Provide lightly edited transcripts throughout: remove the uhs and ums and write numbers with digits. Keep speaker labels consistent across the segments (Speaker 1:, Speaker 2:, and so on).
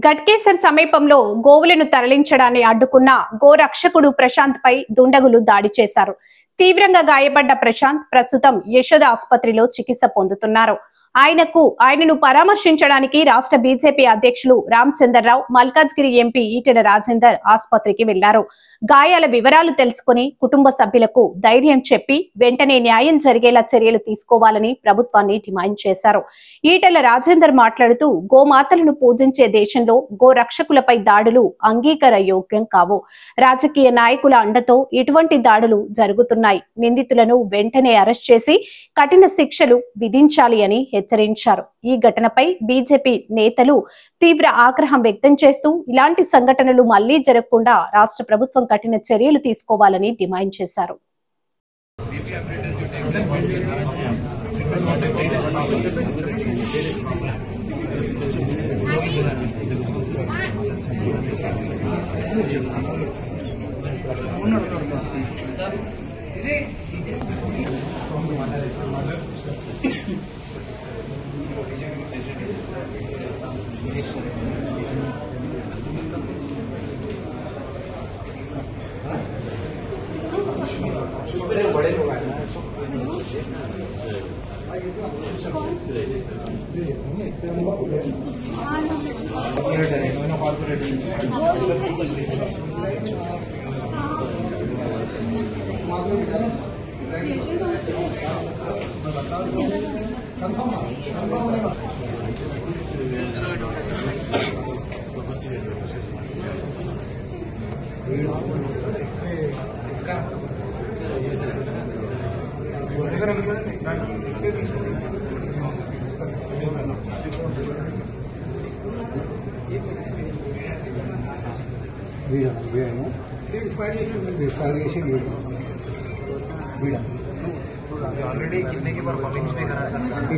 Speaker 1: గట్కేసర్ సమీపంలో గోవులను తరలించడాన్ని అడ్డుకున్న గోరక్షకుడు ప్రశాంత్ పై దుండగులు దాడి చేశారు. తీవ్రంగా గాయపడ్డ ప్రశాంత్ ప్రస్తుతం యశోద ఆసుపత్రిలో చికిత్స పొందుతున్నారు. ఆయనను పరామర్శించడానికి రాష్ట్ర బీజేపీ అధ్యక్షులు రామచంద్రరావు, మల్కాజ్గిరి ఎంపీ ఈటెల రాజేందర్ ఆసుపత్రికి వెళ్లారు. గాయాల వివరాలు తెలుసుకుని కుటుంబ సభ్యులకు ధైర్యం చెప్పి వెంటనే న్యాయం జరిగేలా చర్యలు తీసుకోవాలని ప్రభుత్వాన్ని డిమాండ్ చేశారు. ఈటెల రాజేందర్ మాట్లాడుతూ, గోమాతలను పూజించే దేశంలో గోరక్షకులపై దాడులు అంగీకారయోగ్యం కావు. రాజకీయ నాయకుల అండతో ఇటువంటి దాడులు జరుగుతున్నాయి. నిందితులను వెంటనే అరెస్ట్ చేసి కఠిన శిక్షలు విధించాలి అని హెచ్చరించారు. ఈ ఘటనపై బీజేపీ నేతలు తీవ్ర ఆగ్రహం వ్యక్తం చేస్తూ ఇలాంటి సంఘటనలు మళ్లీ జరగకుండా రాష్ట్ర ప్రభుత్వం కఠిన చర్యలు తీసుకోవాలని డిమాండ్ చేశారు.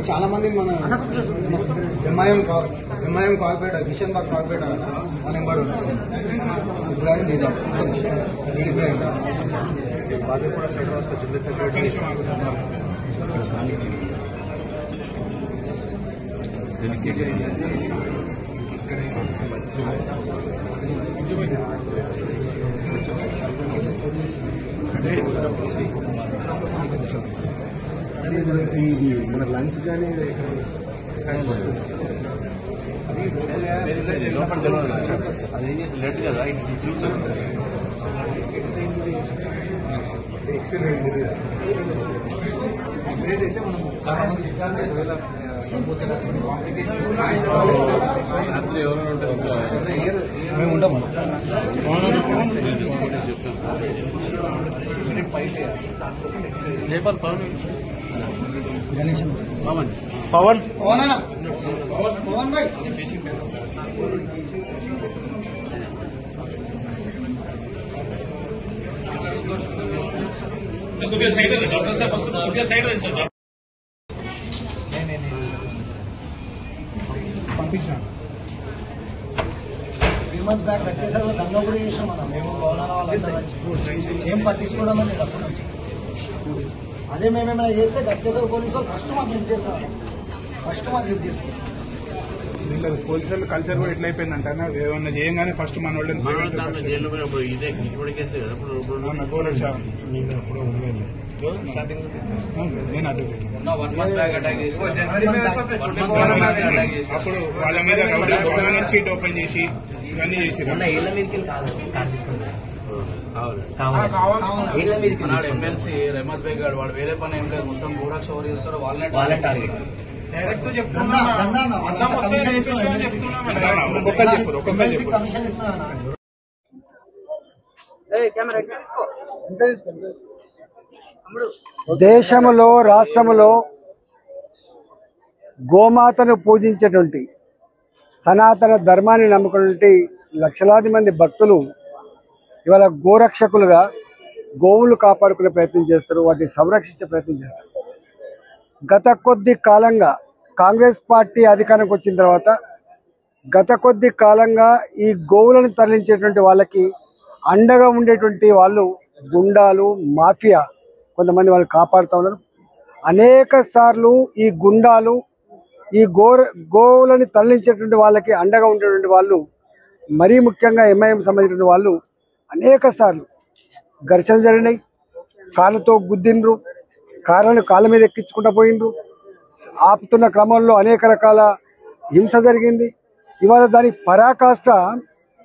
Speaker 2: చాలా మంది మన ఎంఐఎం కార్పొరేట్ కిషన్ బాగ్ కార్పొరేట్ మన ఎంబడి ఇబ్రాహిం నిజాం ఇబ్రాహిం బాదేపూడ సైడ్ రాష్ట్ర జిల్లా సెక్రటరీ మన లంగ్స్ కానీ
Speaker 3: అది లేట్ కదా
Speaker 2: ఎక్సలెంట్ అయితే మేము ఉంటాం పవన్ పవన్ భాయ్ పంపించిన 3 months బ్యాక్ కట్టేసారు. దంగా కూడా చేసాం మనం. మేము భవనాల వాళ్ళంతా ఏం పట్టించుకోవడం అని అదే మేమేమైనా చేస్తే కట్టేసారు. పోలీసులు ఫస్ట్ మాకు లిఫ్ట్ చేస్తారు.
Speaker 4: పోలీసుల కల్చర్ కూడా ఎట్లా అయిపోయిందంటే ఏమన్నా చేయగానే ఫస్ట్ మన వాళ్ళని నేను అప్పుడు వాళ్ళ మీద గవర్నమెంట్ షీట్ ఓపెన్ చేసి ఇవన్నీ చేసి
Speaker 3: ఎమ్మెల్సీ రెహమత్ బేగ్ గారు వాడు వేరే పని ఏం లేదు, మొత్తం గోరక్ష ఎవరు చేస్తారో వాళ్ళే టార్గెట్.
Speaker 2: దేశంలో రాష్ట్రంలో గోమాతను పూజించేటువంటి సనాతన ధర్మాన్ని నమ్ముకున్నటువంటి లక్షలాది మంది భక్తులు ఇవాళ గోరక్షకులుగా గోవులు కాపాడుకునే ప్రయత్నం చేస్తారు, వాటిని సంరక్షించే ప్రయత్నం చేస్తారు. గత కొద్ది కాలంగా కాంగ్రెస్ పార్టీ అధికారంకి వచ్చిన తర్వాత గత కొద్ది కాలంగా ఈ గోవులను తరలించేటువంటి వాళ్ళకి అండగా ఉండేటువంటి వాళ్ళు గుండాలు, మాఫియా కొంతమంది వాళ్ళు కాపాడుతూ ఉన్నారు. అనేక సార్లు ఈ గుండాలు ఈ గోవులని తరలించేటువంటి వాళ్ళకి అండగా ఉండేటువంటి వాళ్ళు, మరీ ముఖ్యంగా ఎంఐఎం సంబంధించిన వాళ్ళు అనేక సార్లు ఘర్షణలు జరిగినాయి. కాళ్ళతో గుద్దిండ్రు, కార్లను కాళ్ళ మీద ఎక్కించుకుంటూ పోయిండ్రు. ఆపుతున్న క్రమంలో అనేక రకాల హింస జరిగింది. ఇవాళ దానికి పరాకాష్ట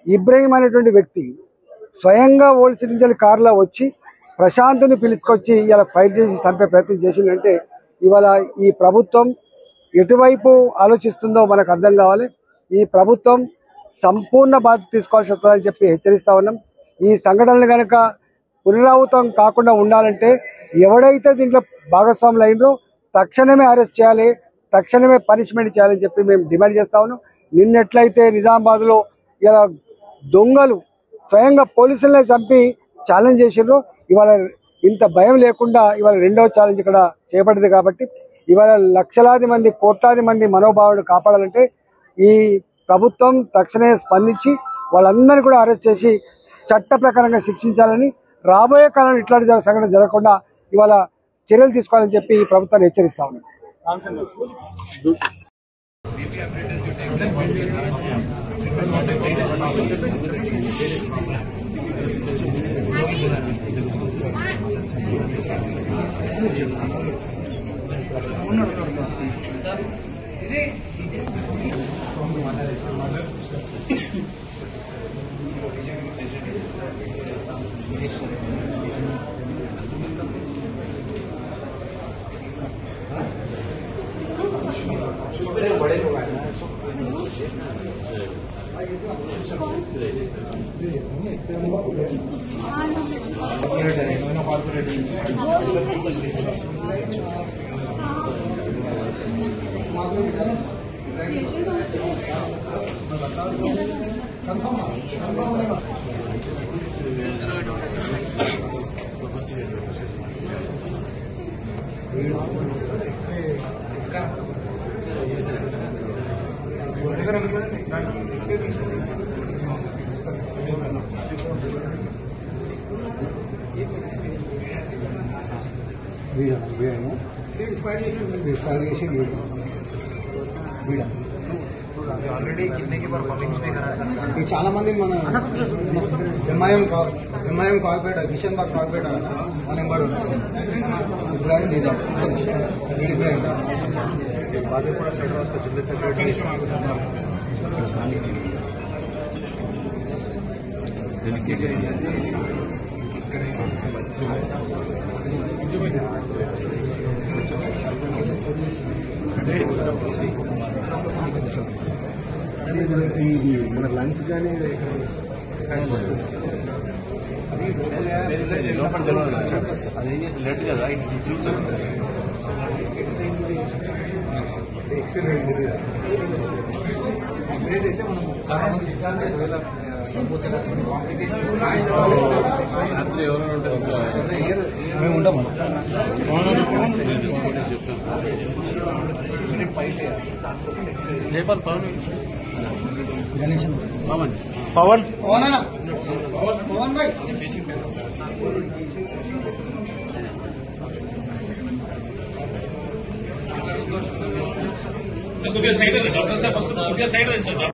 Speaker 2: ఇబ్రహీం అనేటువంటి వ్యక్తి స్వయంగా ఓల్సిడించాలి కారులో వచ్చి ప్రశాంత్ని పిలుచుకొచ్చి ఇలా ఫైర్ చేసి చంపే ప్రయత్నం చేసిందంటే ఇవాళ ఈ ప్రభుత్వం ఎటువైపు ఆలోచిస్తుందో మనకు అర్థం కావాలి. ఈ ప్రభుత్వం సంపూర్ణ బాధ్యత తీసుకోవాల్సి వస్తుందని చెప్పి హెచ్చరిస్తా ఉన్నాం. ఈ సంఘటనలు కనుక పునరావృతం కాకుండా ఉండాలంటే ఎవడైతే దీంట్లో భాగస్వాములు అయినరో తక్షణమే అరెస్ట్ చేయాలి, తక్షణమే పనిష్మెంట్ చేయాలని చెప్పి మేము డిమాండ్ చేస్తా ఉన్నాం. నిన్నెట్లయితే నిజామాబాద్లో ఇలా దొంగలు స్వయంగా పోలీసులనే చంపి ఛాలెంజ్ చేసిండ్రు, ఇవాళ ఇంత భయం లేకుండా ఇవాళ రెండవ ఛాలెంజ్ ఇక్కడ చేపట్టింది. కాబట్టి ఇవాళ లక్షలాది మంది, కోట్లాది మంది మనోభావాలను కాపాడాలంటే ఈ ప్రభుత్వం తక్షణమే స్పందించి వాళ్ళందరినీ కూడా అరెస్ట్ చేసి చట్ట ప్రకారంగా శిక్షించాలని, రాబోయే కాలంలో ఇట్లాంటి సంఘటన జరగకుండా ఇవాళ చర్యలు తీసుకోవాలని చెప్పి ఈ ప్రభుత్వాన్ని హెచ్చరిస్తా ఉన్నాం.
Speaker 5: ऑलरेडी कितने की पब्लिक में करा सर చాలా మంది మన ఎంఐఎం కార్పొరేట్ కిషన్ బాగ్ కార్పొరేట్ మన నెంబర్ ఇబ్రాహిం నిజాం ఇబ్రాహిం బాదేపూర్ సైడ్ వాస్ జిల్లా సెక్రటరీ మన లంగ్స్ కానీ
Speaker 3: లేట్ కదా
Speaker 5: ఎక్సలెంట్ అయితే మనం మేము ఉంటాం
Speaker 3: పవన్
Speaker 5: పవన్ భాయ్
Speaker 6: सैड डॉक्टर साहब सैड